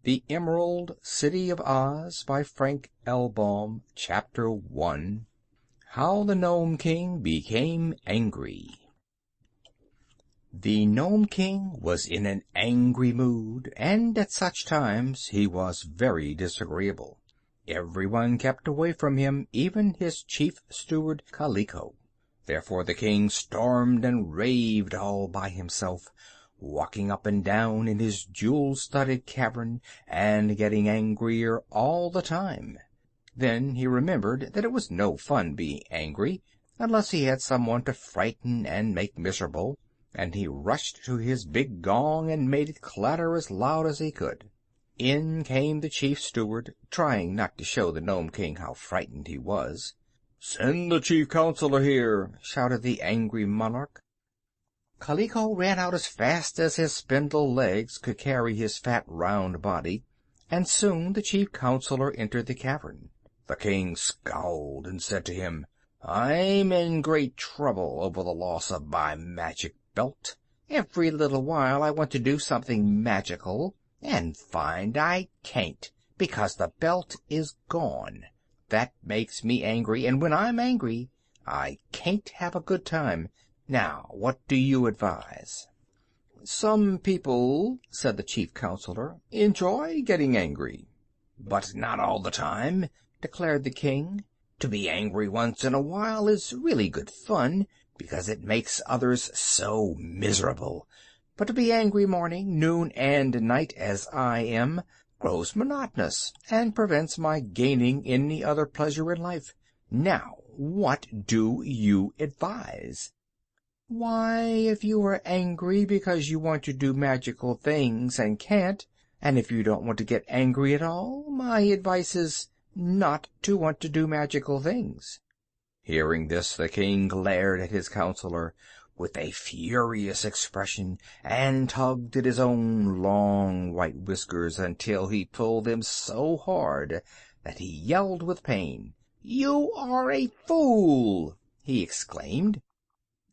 The Emerald City of Oz by Baum. Chapter 1. How the Nome King Became Angry. The Nome King was in an angry mood, and at such times he was very disagreeable. Everyone kept away from him, even his chief steward Kaliko. Therefore the king stormed and raved all by himself, walking up and down in his jewel-studded cavern, and getting angrier all the time. Then he remembered that it was no fun being angry, unless he had someone to frighten and make miserable, and he rushed to his big gong and made it clatter as loud as he could. In came the chief steward, trying not to show the Nome King how frightened he was. "Send the chief counselor here!" shouted the angry monarch. Kaliko ran out as fast as his spindle legs could carry his fat round body, and soon the chief counselor entered the cavern. The king scowled and said to him, "I'm in great trouble over the loss of my magic belt. Every little while I want to do something magical, and find I can't, because the belt is gone. That makes me angry, and when I'm angry, I can't have a good time. Now, what do you advise?" "Some people," said the chief counselor, "enjoy getting angry." "But not all the time," declared the king. "To be angry once in a while is really good fun, because it makes others so miserable. But to be angry morning, noon, and night, as I am, grows monotonous and prevents my gaining any other pleasure in life. Now, what do you advise?" "Why, if you are angry because you want to do magical things and can't, and if you don't want to get angry at all, my advice is not to want to do magical things." Hearing this, the king glared at his counselor with a furious expression, and tugged at his own long white whiskers until he pulled them so hard that he yelled with pain. "You are a fool!" he exclaimed.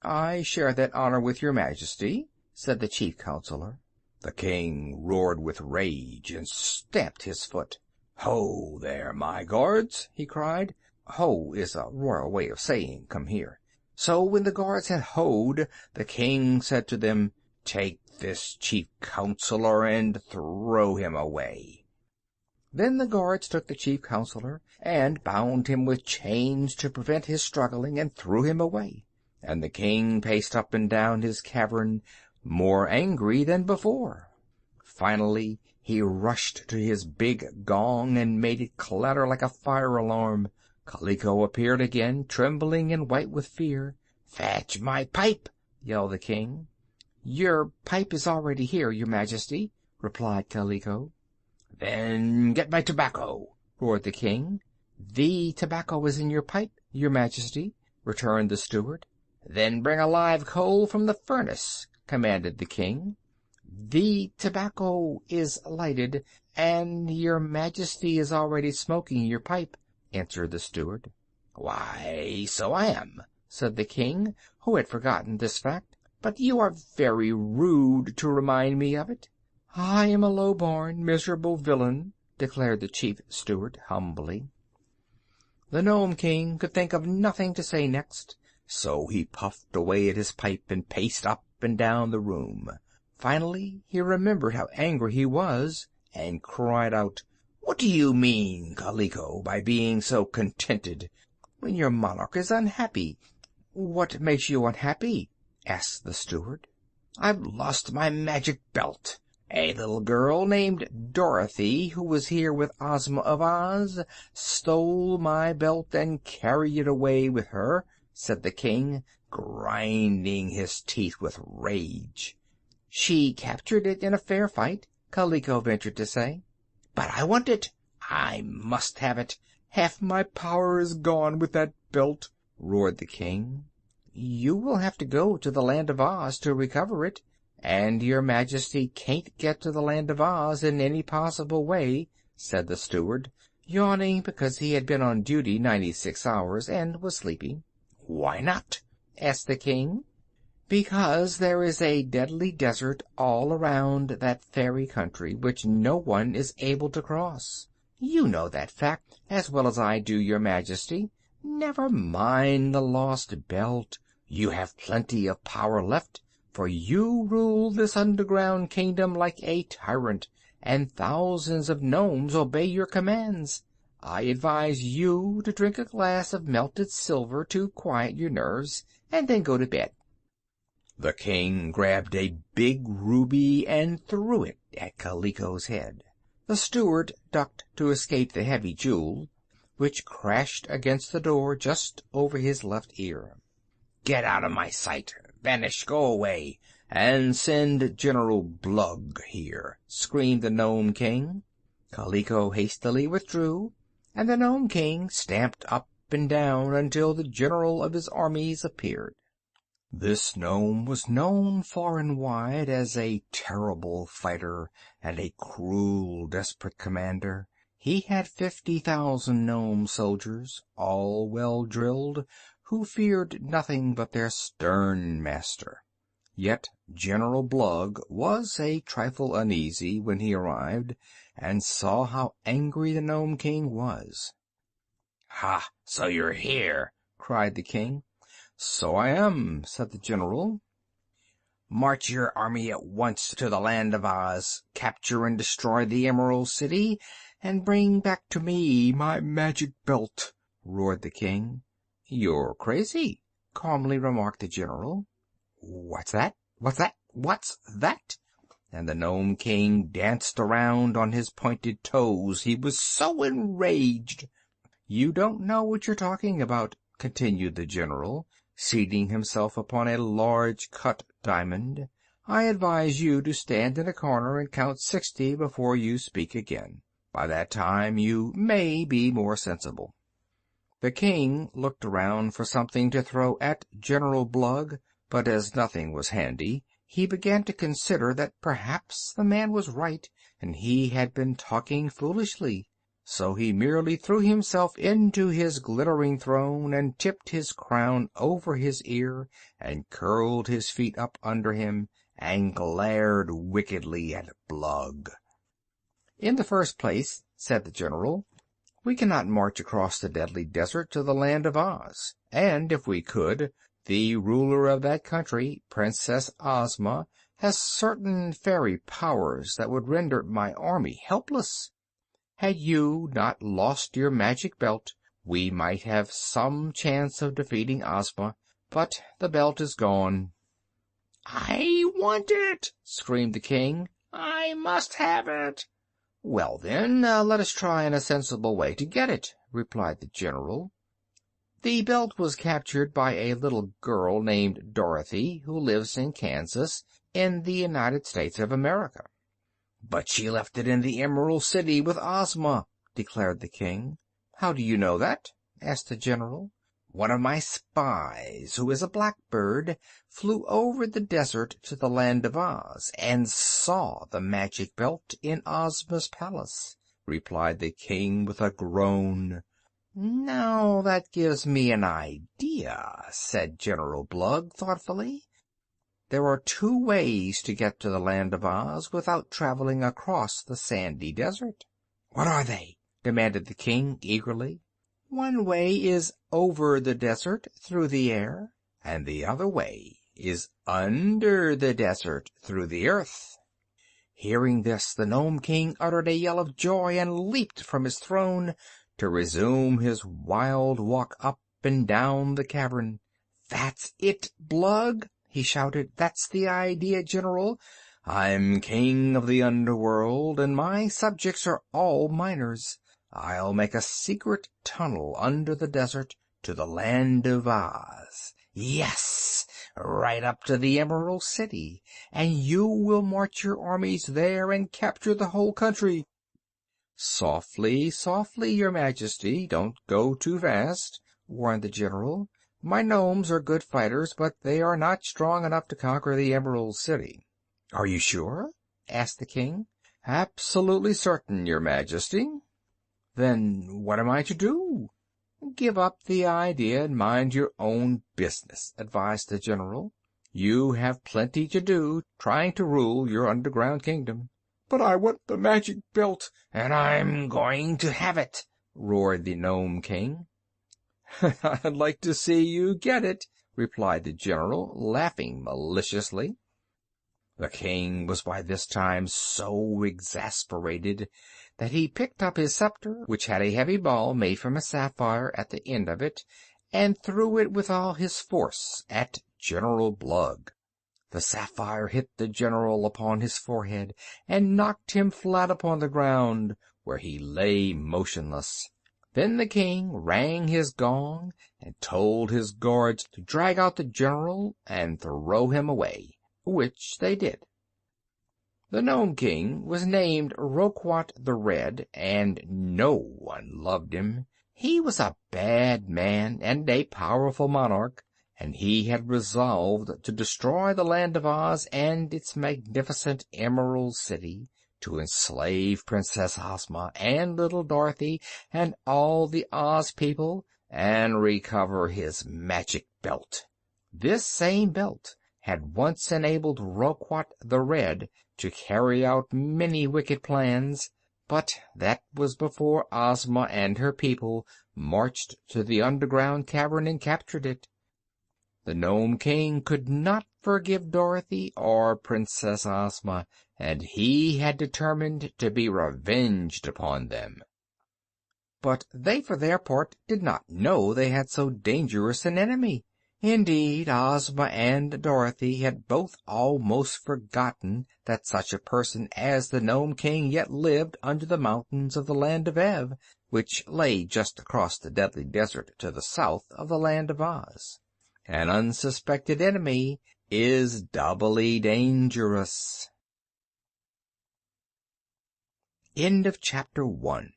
"I share that honor with your majesty," said the chief counselor. The king roared with rage and stamped his foot. "Ho there, my guards!" he cried. Ho is a royal way of saying, "Come here." So when the guards had hoed, the king said to them, "Take this chief counselor and throw him away." Then the guards took the chief counselor and bound him with chains to prevent his struggling, and threw him away. And the king paced up and down his cavern, more angry than before. Finally he rushed to his big gong and made it clatter like a fire alarm. Kaliko appeared again, trembling and white with fear. "Fetch my pipe!" yelled the king. "Your pipe is already here, your majesty," replied Kaliko. "Then get my tobacco!" roared the king. "The tobacco is in your pipe, your majesty," returned the steward. "Then bring a live coal from the furnace," commanded the king. "The tobacco is lighted, and your majesty is already smoking your pipe," answered the steward. "Why, so I am," said the king, who had forgotten this fact. "But you are very rude to remind me of it." "I am a low-born, miserable villain," declared the chief steward humbly. The Nome King could think of nothing to say next, so he puffed away at his pipe and paced up and down the room. Finally he remembered how angry he was, and cried out, "What do you mean, Kaliko, by being so contented when your monarch is unhappy?" "What makes you unhappy?" asked the steward. "I've lost my magic belt. A little girl named Dorothy, who was here with Ozma of Oz, stole my belt and carried it away with her," said the king, grinding his teeth with rage. "She captured it in a fair fight," Kaliko ventured to say. "But I want it. I must have it. Half my power is gone with that belt," roared the king. "You will have to go to the Land of Oz to recover it, and your majesty can't get to the Land of Oz in any possible way," said the steward, yawning because he had been on duty 96 hours and was sleepy. "Why not?" asked the king. "Because there is a deadly desert all around that fairy country which no one is able to cross. You know that fact as well as I do, your Majesty. Never mind the lost belt. You have plenty of power left, for you rule this underground kingdom like a tyrant, and thousands of gnomes obey your commands. I advise you to drink a glass of melted silver to quiet your nerves, and then go to bed." The king grabbed a big ruby and threw it at Kaliko's head. The steward ducked to escape the heavy jewel, which crashed against the door just over his left ear. "Get out of my sight! Vanish! Go away! And send General Blug here!" screamed the Nome King. Kaliko hastily withdrew, and the Nome King stamped up and down until the general of his armies appeared. This gnome was known far and wide as a terrible fighter and a cruel, desperate commander. He had 50,000 gnome soldiers, all well drilled, who feared nothing but their stern master. Yet General Blug was a trifle uneasy when he arrived and saw how angry the Nome King was. "Ha! So you're here!" cried the king. "So I am," said the general. "March your army at once to the land of Oz, capture and destroy the Emerald City, and bring back to me my magic belt," roared the king. "You're crazy," calmly remarked the general. "What's that? What's that? What's that?" And the Nome King danced around on his pointed toes, he was so enraged. "You don't know what you're talking about," continued the general, seating himself upon a large cut diamond. "I advise you to stand in a corner and count 60 before you speak again. By that time you may be more sensible." The king looked around for something to throw at General Blug, but as nothing was handy, he began to consider that perhaps the man was right, and he had been talking foolishly. So he merely threw himself into his glittering throne and tipped his crown over his ear and curled his feet up under him and glared wickedly at Blug. "In the first place," said the general, "we cannot march across the deadly desert to the land of Oz, and if we could, the ruler of that country, Princess Ozma, has certain fairy powers that would render my army helpless. Had you not lost your magic belt, we might have some chance of defeating Ozma, but the belt is gone." "I want it!" screamed the king. "I must have it!" "Well, then, let us try in a sensible way to get it," replied the general. "The belt was captured by a little girl named Dorothy, who lives in Kansas, in the United States of America." "But she left it in the Emerald City with Ozma," declared the king. "How do you know that?" asked the general. "One of my spies, who is a blackbird, flew over the desert to the land of Oz and saw the magic belt in Ozma's palace," replied the king with a groan. "Now that gives me an idea," said General Blug thoughtfully. "There are 2 ways to get to the land of Oz without traveling across the sandy desert." "What are they?" demanded the king eagerly. "One way is over the desert, through the air, and the other way is under the desert, through the earth." Hearing this, the Nome King uttered a yell of joy and leaped from his throne to resume his wild walk up and down the cavern. "That's it, Blug!" he shouted. "That's the idea, General. I'm king of the underworld, and my subjects are all miners. I'll make a secret tunnel under the desert to the land of Oz. Yes, right up to the Emerald City, and you will march your armies there and capture the whole country." "Softly, softly, your Majesty. Don't go too fast," warned the general. "My gnomes are good fighters, but they are not strong enough to conquer the Emerald City." "Are you sure?" asked the king. "Absolutely certain, your Majesty." "Then what am I to do?" "Give up the idea and mind your own business," advised the general. You have plenty to do trying to rule your underground kingdom." "But I want the magic belt, and I'm going to have it," roared the Nome King. "I'd like to see you get it," replied the general, laughing maliciously. The king was by this time so exasperated that he picked up his scepter, which had a heavy ball made from a sapphire at the end of it, and threw it with all his force at General Blug. The sapphire hit the general upon his forehead and knocked him flat upon the ground, where he lay motionless. Then the king rang his gong and told his guards to drag out the general and throw him away, which they did. The Nome King was named Roquat the Red, and no one loved him. He was a bad man and a powerful monarch, and he had resolved to destroy the land of Oz and its magnificent Emerald City, to enslave Princess Ozma and little Dorothy and all the Oz people, and recover his magic belt. This same belt had once enabled Roquat the Red to carry out many wicked plans, but that was before Ozma and her people marched to the underground cavern and captured it. The Nome King could not forgive Dorothy or Princess Ozma, and he had determined to be revenged upon them. But they, for their part, did not know they had so dangerous an enemy. Indeed, Ozma and Dorothy had both almost forgotten that such a person as the Nome King yet lived under the mountains of the land of Ev, which lay just across the Deadly Desert to the south of the land of Oz. An unsuspected enemy is doubly dangerous. End of chapter 1.